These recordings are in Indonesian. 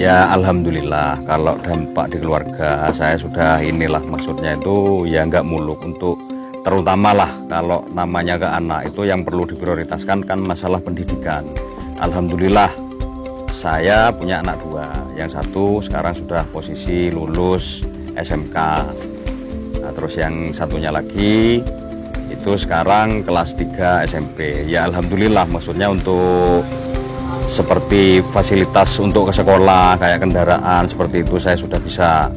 Ya alhamdulillah, kalau dampak di keluarga saya sudah inilah, maksudnya itu ya nggak muluk, untuk terutama lah kalau namanya ke anak itu yang perlu diprioritaskan kan masalah pendidikan. Alhamdulillah saya punya anak dua, yang satu sekarang sudah posisi lulus SMK, nah, terus yang satunya lagi itu sekarang kelas 3 SMP. Ya alhamdulillah, maksudnya untuk seperti fasilitas untuk ke sekolah kayak kendaraan seperti itu saya sudah bisa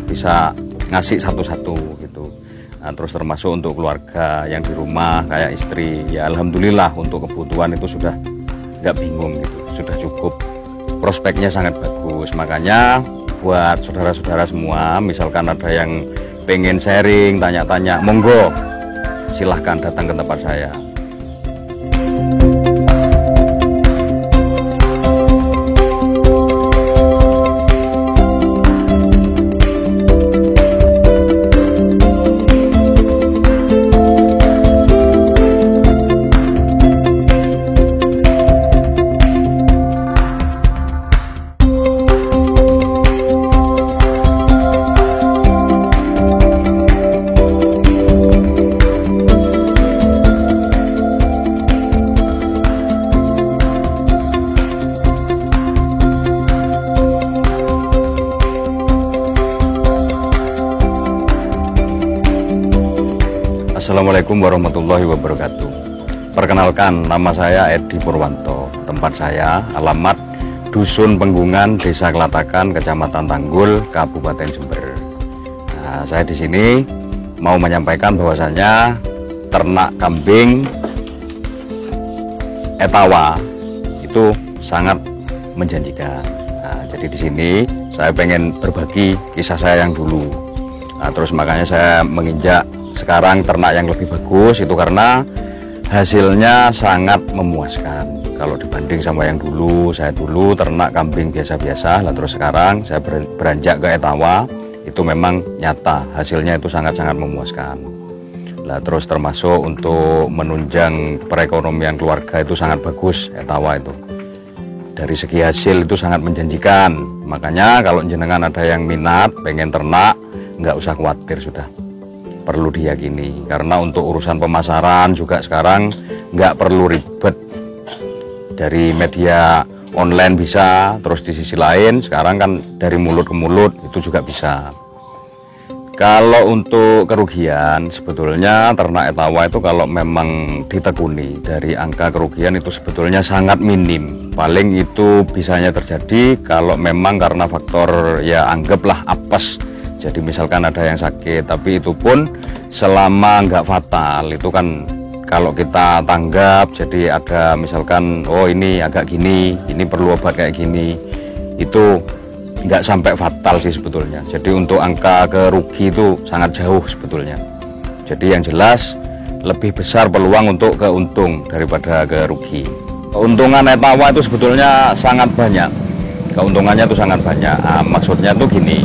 bisa ngasih satu-satu gitu. Nah, terus termasuk untuk keluarga yang di rumah kayak istri, ya alhamdulillah untuk kebutuhan itu sudah nggak bingung gitu, sudah cukup, prospeknya sangat bagus. Makanya buat saudara-saudara semua, misalkan ada yang pengen sharing, tanya-tanya, monggo silahkan datang ke tempat saya. Assalamualaikum warahmatullahi wabarakatuh. Perkenalkan, nama saya Edi Purwanto. Tempat saya alamat Dusun Penggungan, Desa Kelatakan, Kecamatan Tanggul, Kabupaten Jember. Nah, saya di sini mau menyampaikan bahwasanya ternak kambing etawa itu sangat menjanjikan. Nah, jadi di sini saya pengen berbagi kisah saya yang dulu. Nah, terus makanya saya menginjak sekarang ternak yang lebih bagus itu karena hasilnya sangat memuaskan kalau dibanding sama yang dulu. Saya dulu ternak kambing biasa-biasa, lah terus sekarang saya beranjak ke etawa, itu memang nyata hasilnya itu sangat-sangat memuaskan. Lah terus termasuk untuk menunjang perekonomian keluarga itu sangat bagus etawa itu. Dari segi hasil itu sangat menjanjikan. Makanya kalau jenengan ada yang minat pengen ternak, nggak usah khawatir, sudah perlu diyakini, karena untuk urusan pemasaran juga sekarang nggak perlu ribet, dari media online bisa, terus di sisi lain sekarang kan dari mulut ke mulut itu juga bisa. Kalau untuk kerugian, sebetulnya ternak etawa itu kalau memang ditekuni, dari angka kerugian itu sebetulnya sangat minim. Paling itu bisanya terjadi kalau memang karena faktor, ya anggaplah apes. Jadi misalkan ada yang sakit, tapi itu pun selama nggak fatal, itu kan kalau kita tanggap, jadi ada misalkan, oh ini agak gini, ini perlu obat kayak gini, itu nggak sampai fatal sih sebetulnya. Jadi untuk angka kerugi itu sangat jauh sebetulnya. Jadi yang jelas lebih besar peluang untuk keuntung daripada kerugi. Keuntungan etawa itu sebetulnya sangat banyak, keuntungannya itu sangat banyak. Nah, maksudnya tuh gini.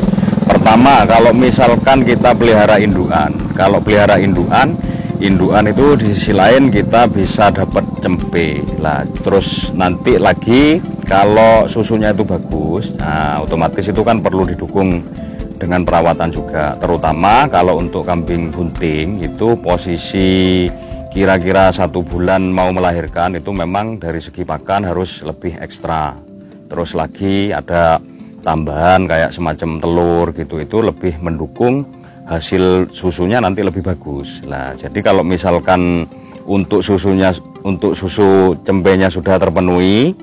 Pertama, kalau misalkan kita pelihara indukan, kalau pelihara indukan itu di sisi lain kita bisa dapat cempe lah. Terus nanti lagi kalau susunya itu bagus, nah otomatis itu kan perlu didukung dengan perawatan juga. Terutama kalau untuk kambing bunting itu posisi kira-kira 1 bulan mau melahirkan, itu memang dari segi pakan harus lebih ekstra. Terus lagi ada tambahan kayak semacam telur gitu, itu lebih mendukung hasil susunya nanti lebih bagus. Nah, jadi kalau misalkan untuk susu cempenya sudah terpenuhi,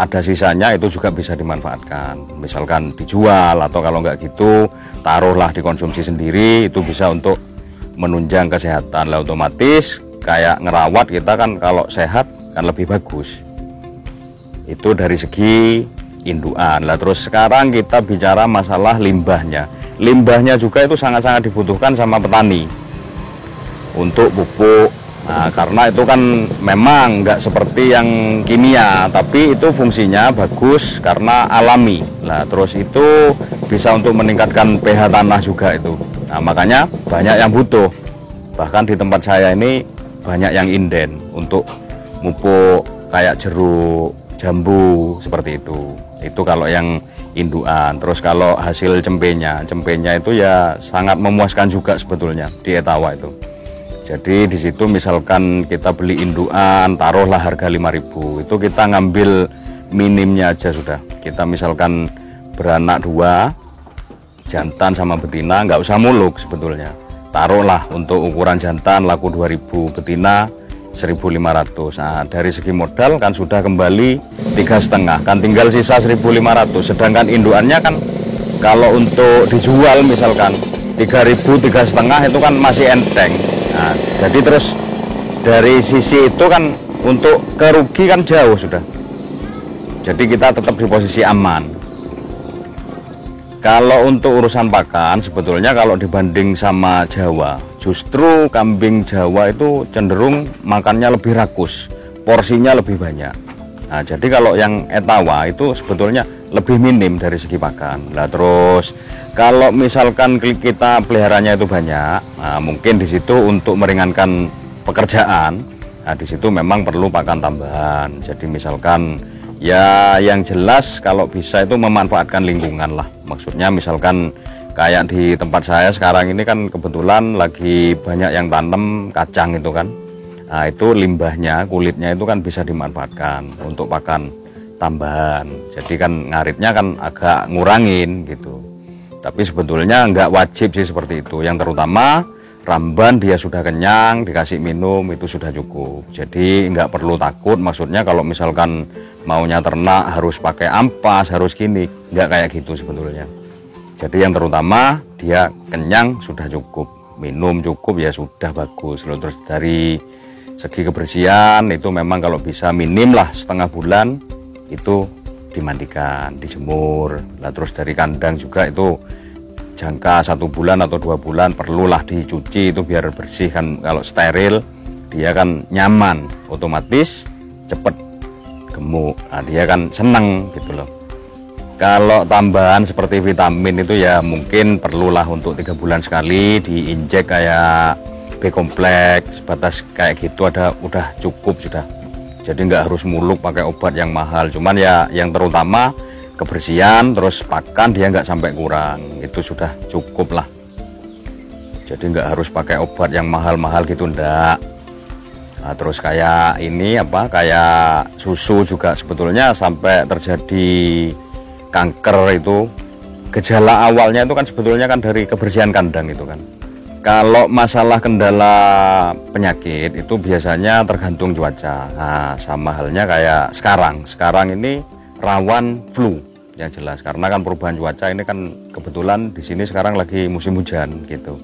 ada sisanya itu juga bisa dimanfaatkan. Misalkan dijual, atau kalau nggak gitu taruhlah dikonsumsi sendiri, itu bisa untuk menunjang kesehatan. Lah otomatis kayak ngerawat kita kan kalau sehat kan lebih bagus. Itu dari segi indukan. Lah terus sekarang kita bicara masalah limbahnya. Limbahnya juga itu sangat-sangat dibutuhkan sama petani untuk pupuk. Nah, karena itu kan memang nggak seperti yang kimia, tapi itu fungsinya bagus karena alami. Lah terus itu bisa untuk meningkatkan pH tanah juga itu. Nah, makanya banyak yang butuh. Bahkan di tempat saya ini banyak yang inden untuk pupuk kayak jeruk, jambu seperti itu. Itu kalau yang induan. Terus kalau hasil cempenya itu ya sangat memuaskan juga sebetulnya di Etawa itu. Jadi di situ misalkan kita beli induan, taruhlah harga 5.000, itu kita ngambil minimnya aja sudah. Kita misalkan beranak 2, jantan sama betina, nggak usah muluk sebetulnya. Taruhlah untuk ukuran jantan laku 2.000, betina 1.500. Nah, dari segi modal kan sudah kembali 3,5, kan tinggal sisa 1.500. Sedangkan induannya kan kalau untuk dijual misalkan 3.000, 3,5 itu kan masih enteng. Nah, jadi terus dari sisi itu kan untuk kerugi kan jauh sudah. Jadi kita tetap di posisi aman. Kalau untuk urusan pakan sebetulnya kalau dibanding sama Jawa, justru kambing Jawa itu cenderung makannya lebih rakus, porsinya lebih banyak. Nah, jadi kalau yang Etawa itu sebetulnya lebih minim dari segi pakan. Nah, terus kalau misalkan kita peliharanya itu banyak, nah, mungkin di situ untuk meringankan pekerjaan, nah di situ memang perlu pakan tambahan. Jadi misalkan ya yang jelas kalau bisa itu memanfaatkan lingkungan lah. Maksudnya misalkan kayak di tempat saya sekarang ini kan kebetulan lagi banyak yang tanam kacang itu kan. Nah, itu limbahnya, kulitnya itu kan bisa dimanfaatkan untuk pakan tambahan. Jadi kan ngaritnya kan agak ngurangin gitu. Tapi sebetulnya nggak wajib sih seperti itu. Yang terutama ramban dia sudah kenyang, dikasih minum itu sudah cukup. Jadi nggak perlu takut, maksudnya kalau misalkan maunya ternak harus pakai ampas, harus gini, nggak kayak gitu sebetulnya. Jadi yang terutama dia kenyang sudah cukup, minum cukup ya sudah bagus. Lalu terus dari segi kebersihan itu memang kalau bisa minim lah setengah bulan itu dimandikan, dijemur. Nah, terus dari kandang juga itu jangka 1 bulan atau 2 bulan perlulah dicuci itu biar bersih kan. Kalau steril dia kan nyaman, otomatis cepet gemuk. Nah, dia kan seneng gitu loh. Kalau tambahan seperti vitamin itu ya mungkin perlulah untuk 3 bulan sekali diinjek kayak B-kompleks, sebatas kayak gitu udah cukup sudah. Jadi nggak harus muluk pakai obat yang mahal. Cuman ya yang terutama kebersihan, terus pakan dia nggak sampai kurang, itu sudah cukup lah. Jadi nggak harus pakai obat yang mahal-mahal gitu, ndak. Nah, terus kayak ini apa, kayak susu juga sebetulnya sampai terjadi kanker itu gejala awalnya itu kan sebetulnya kan dari kebersihan kandang itu kan. Kalau masalah kendala penyakit itu biasanya tergantung cuaca. Nah, sama halnya kayak sekarang ini rawan flu yang jelas karena kan perubahan cuaca ini kan kebetulan di sini sekarang lagi musim hujan gitu.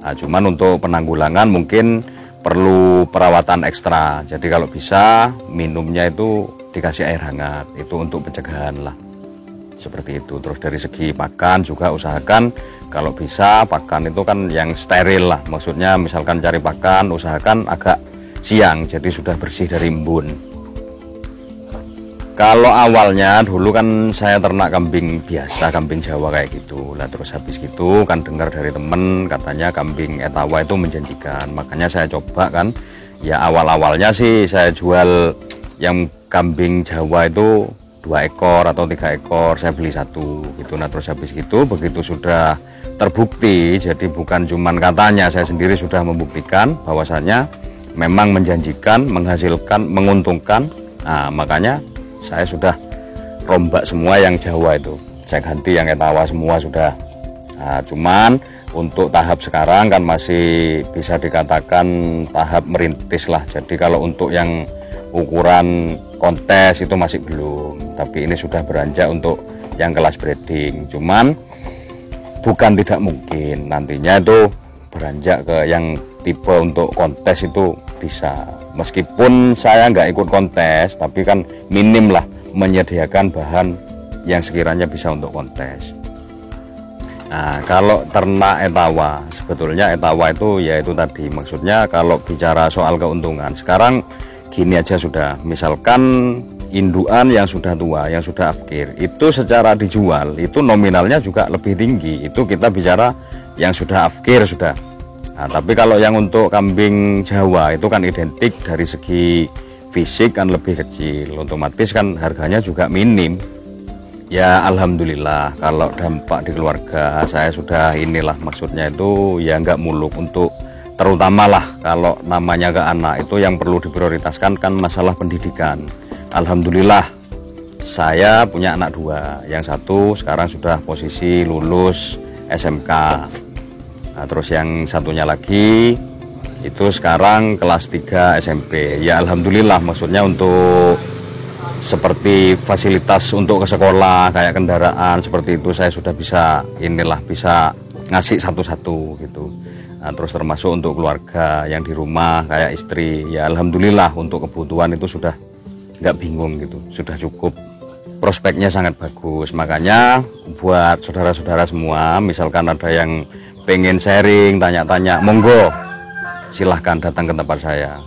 Nah, cuman untuk penanggulangan mungkin perlu perawatan ekstra. Jadi kalau bisa minumnya itu dikasih air hangat, itu untuk pencegahan lah. Seperti itu. Terus dari segi pakan juga usahakan kalau bisa pakan itu kan yang steril lah. Maksudnya misalkan cari pakan usahakan agak siang jadi sudah bersih dari embun. Kalau awalnya dulu kan saya ternak kambing biasa, kambing Jawa kayak gitu. Lah terus habis gitu kan dengar dari temen katanya kambing Etawa itu menjanjikan. Makanya saya coba kan. Ya awal-awalnya sih saya jual yang kambing Jawa itu 2 ekor atau 3 ekor, saya beli 1 gitu. Nah terus habis gitu begitu sudah terbukti, jadi bukan cuman katanya, saya sendiri sudah membuktikan bahwasannya memang menjanjikan, menghasilkan, menguntungkan. Nah makanya saya sudah rombak semua yang Jawa itu, saya ganti yang Etawa semua sudah. Nah, cuman untuk tahap sekarang kan masih bisa dikatakan tahap merintis lah. Jadi kalau untuk yang ukuran kontes itu masih belum, tapi ini sudah beranjak untuk yang kelas breeding. Cuman bukan tidak mungkin nantinya itu beranjak ke yang tipe untuk kontes itu bisa. Meskipun saya nggak ikut kontes, tapi kan minim lah menyediakan bahan yang sekiranya bisa untuk kontes. Nah, kalau ternak Etawa, sebetulnya Etawa itu ya itu tadi, maksudnya kalau bicara soal keuntungan sekarang gini aja sudah, misalkan induan yang sudah tua, yang sudah afkir, itu secara dijual itu nominalnya juga lebih tinggi. Itu kita bicara yang sudah afkir sudah. Nah, tapi kalau yang untuk kambing Jawa itu kan identik dari segi fisik kan lebih kecil, otomatis kan harganya juga minim. Ya alhamdulillah, kalau dampak di keluarga saya sudah inilah, maksudnya itu ya nggak muluk, untuk terutama lah kalau namanya ke anak itu yang perlu diprioritaskan kan masalah pendidikan. Alhamdulillah saya punya anak dua, yang satu sekarang sudah posisi lulus SMK, nah, terus yang satunya lagi itu sekarang kelas 3 SMP. Ya alhamdulillah, maksudnya untuk seperti fasilitas untuk ke sekolah kayak kendaraan seperti itu saya sudah bisa bisa ngasih satu-satu gitu. Nah, terus termasuk untuk keluarga yang di rumah kayak istri, ya alhamdulillah untuk kebutuhan itu sudah nggak bingung gitu, sudah cukup. Prospeknya sangat bagus, makanya buat saudara-saudara semua, misalkan ada yang pengen sharing, tanya-tanya, monggo silahkan datang ke tempat saya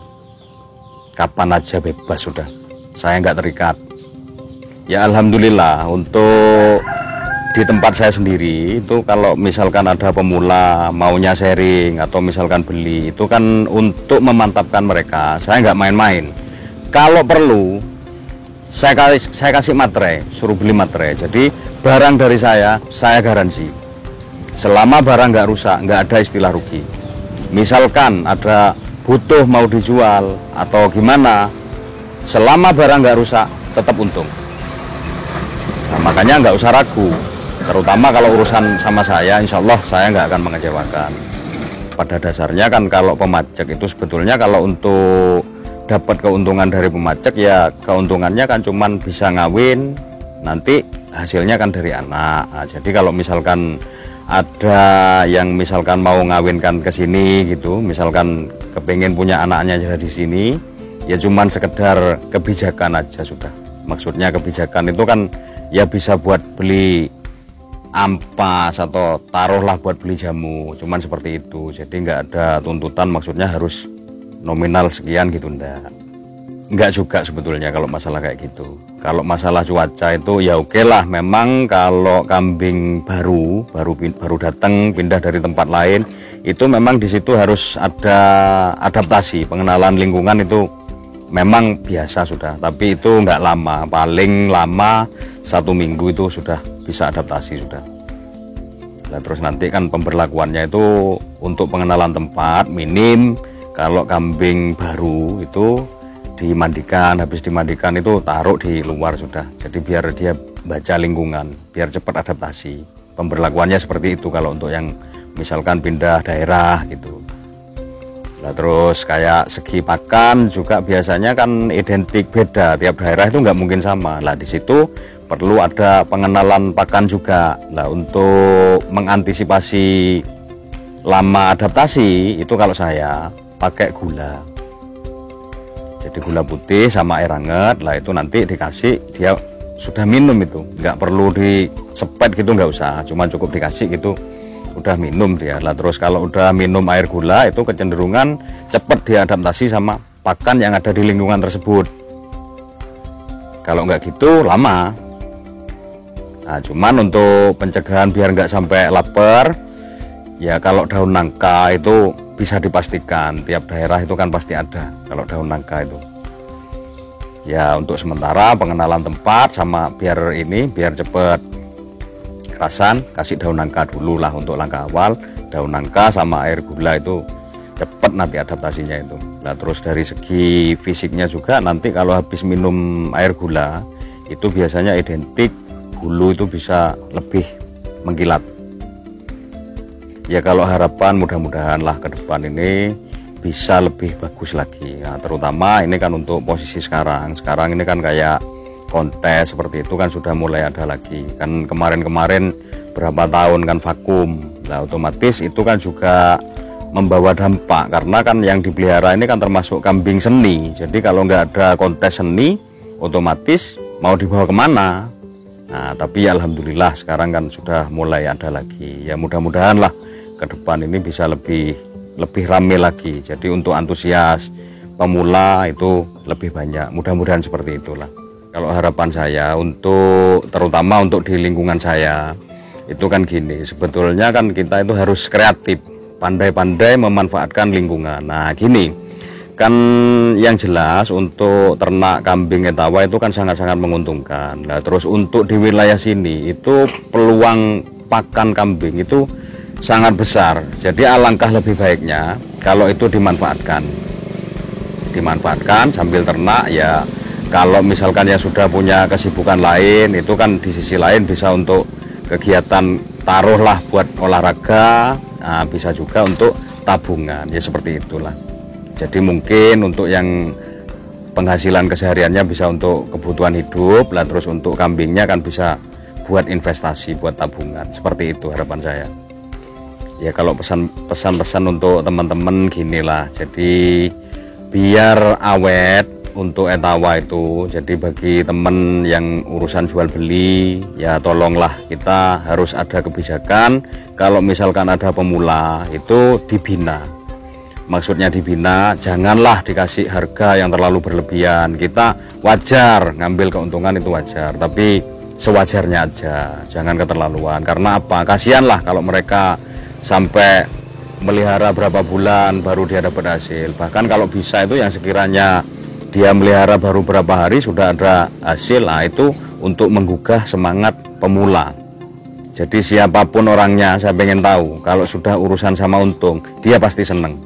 kapan aja, bebas sudah, saya nggak terikat. Ya alhamdulillah untuk di tempat saya sendiri itu kalau misalkan ada pemula maunya sharing atau misalkan beli, itu kan untuk memantapkan mereka, saya nggak main-main. Kalau perlu saya kasih materai, suruh beli materai. Jadi barang dari saya garansi selama barang nggak rusak, nggak ada istilah rugi. Misalkan ada butuh mau dijual atau gimana, selama barang nggak rusak tetap untung. Nah, makanya nggak usah ragu, terutama kalau urusan sama saya, insya Allah saya nggak akan mengecewakan. Pada dasarnya kan kalau pemajak itu sebetulnya kalau untuk dapat keuntungan dari pemajak, ya keuntungannya kan cuman bisa ngawin, nanti hasilnya kan dari anak. Nah, jadi kalau misalkan ada yang misalkan mau ngawinkan ke sini gitu, misalkan kepengen punya anaknya jadi di sini, ya cuman sekedar kebijakan aja sudah. Maksudnya kebijakan itu kan ya bisa buat beli ampas atau taruhlah buat beli jamu, cuman seperti itu. Jadi nggak ada tuntutan maksudnya harus nominal sekian gitu, enggak juga sebetulnya kalau masalah kayak gitu. Kalau masalah cuaca itu ya oke lah, memang kalau kambing baru datang pindah dari tempat lain itu memang di situ harus ada adaptasi, pengenalan lingkungan itu memang biasa sudah, tapi itu enggak lama, paling lama 1 minggu itu sudah bisa adaptasi sudah. Nah, terus nanti kan pemberlakuannya itu untuk pengenalan tempat minim. Kalau kambing baru itu dimandikan, habis dimandikan itu taruh di luar sudah. Jadi biar dia baca lingkungan, biar cepat adaptasi. Pemberlakuannya seperti itu kalau untuk yang misalkan pindah daerah gitu. Nah, terus kayak segi pakan juga biasanya kan identik beda, tiap daerah itu nggak mungkin sama. Nah, di situ perlu ada pengenalan pakan juga. Nah, untuk mengantisipasi lama adaptasi itu kalau saya pakai gula, jadi gula putih sama air hangat. Lah itu nanti dikasih, dia sudah minum, itu nggak perlu disepet gitu, nggak usah, cuma cukup dikasih gitu udah minum dia. Lah terus kalau udah minum air gula itu kecenderungan cepat diadaptasi sama pakan yang ada di lingkungan tersebut. Kalau nggak gitu lama. Nah, cuman untuk pencegahan biar nggak sampai lapar, ya kalau daun nangka itu bisa dipastikan tiap daerah itu kan pasti ada kalau daun nangka itu. Ya untuk sementara pengenalan tempat sama biar cepet kerasan, kasih daun nangka dulu lah untuk langkah awal. Daun nangka sama air gula itu cepet nanti adaptasinya itu. Nah terus dari segi fisiknya juga nanti kalau habis minum air gula itu biasanya identik bulu itu bisa lebih mengkilat. Ya kalau harapan mudah-mudahan lah ke depan ini bisa lebih bagus lagi. Nah, terutama ini kan untuk posisi sekarang ini kan kayak kontes seperti itu kan sudah mulai ada lagi. Kan kemarin-kemarin berapa tahun kan vakum. Nah otomatis itu kan juga membawa dampak, karena kan yang dipelihara ini kan termasuk kambing seni. Jadi kalau nggak ada kontes seni otomatis mau dibawa kemana? Nah tapi ya alhamdulillah sekarang kan sudah mulai ada lagi. Ya mudah-mudahan lah ke depan ini bisa lebih rame lagi. Jadi untuk antusias pemula itu lebih banyak. Mudah-mudahan seperti itulah. Kalau harapan saya untuk terutama untuk di lingkungan saya itu kan gini, sebetulnya kan kita itu harus kreatif, pandai-pandai memanfaatkan lingkungan. Nah gini, kan yang jelas untuk ternak kambing etawa itu kan sangat-sangat menguntungkan. Nah, terus untuk di wilayah sini itu peluang pakan kambing itu sangat besar. Jadi alangkah lebih baiknya kalau itu dimanfaatkan sambil ternak ya. Kalau misalkan yang sudah punya kesibukan lain, itu kan di sisi lain bisa untuk kegiatan taruhlah buat olahraga, nah, bisa juga untuk tabungan, ya seperti itulah. Jadi mungkin untuk yang penghasilan kesehariannya bisa untuk kebutuhan hidup, lah terus untuk kambingnya kan bisa buat investasi, buat tabungan, seperti itu harapan saya. Ya kalau pesan-pesan untuk teman-teman ginilah, jadi biar awet untuk etawa itu. Jadi bagi temen yang urusan jual beli ya tolonglah, kita harus ada kebijakan kalau misalkan ada pemula itu dibina. Maksudnya dibina, janganlah dikasih harga yang terlalu berlebihan. Kita wajar ngambil keuntungan itu wajar, tapi sewajarnya aja, jangan keterlaluan. Karena apa? Kasihanlah kalau mereka sampai melihara berapa bulan baru dia dapat hasil. Bahkan kalau bisa itu yang sekiranya dia melihara baru berapa hari sudah ada hasil, nah itu untuk menggugah semangat pemula. Jadi siapapun orangnya, saya pengen tahu kalau sudah urusan sama untung, dia pasti seneng.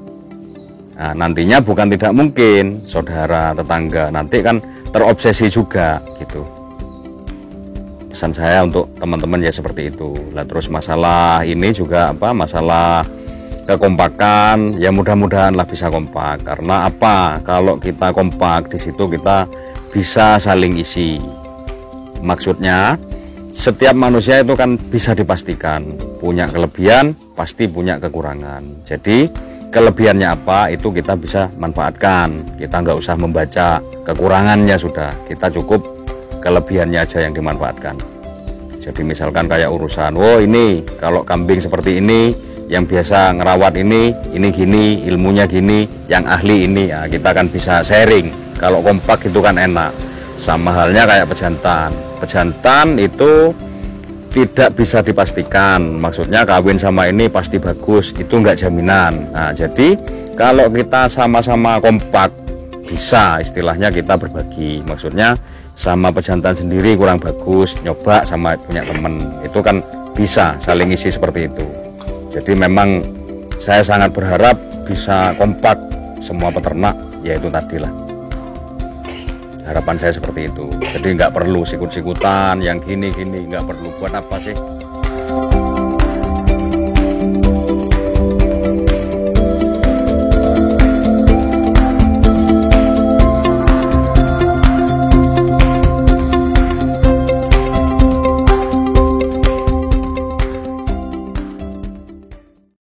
Nah, nantinya bukan tidak mungkin saudara, tetangga nanti kan terobsesi juga gitu. Pesan saya untuk teman-teman ya seperti itu. Lah terus masalah ini juga masalah kekompakan, ya mudah-mudahan lah bisa kompak. Karena apa? Kalau kita kompak di situ kita bisa saling isi. Maksudnya setiap manusia itu kan bisa dipastikan punya kelebihan, pasti punya kekurangan. Jadi kelebihannya apa itu kita bisa manfaatkan. Kita nggak usah membaca kekurangannya, sudah kita cukup kelebihannya aja yang dimanfaatkan. Jadi misalkan kayak urusan, ini kalau kambing seperti ini, yang biasa ngerawat ini gini, ilmunya gini, yang ahli ini, ya kita kan bisa sharing. Kalau kompak itu kan enak. Sama halnya kayak pejantan itu tidak bisa dipastikan, maksudnya kawin sama ini pasti bagus, itu enggak jaminan. Nah jadi kalau kita sama-sama kompak, bisa istilahnya kita berbagi, maksudnya sama pejantan sendiri kurang bagus, nyoba sama punya temen, itu kan bisa saling isi seperti itu. Jadi memang saya sangat berharap bisa kompak semua peternak, yaitu tadilah harapan saya seperti itu. Jadi nggak perlu sikut-sikutan yang gini-gini, nggak perlu. Buat apa sih?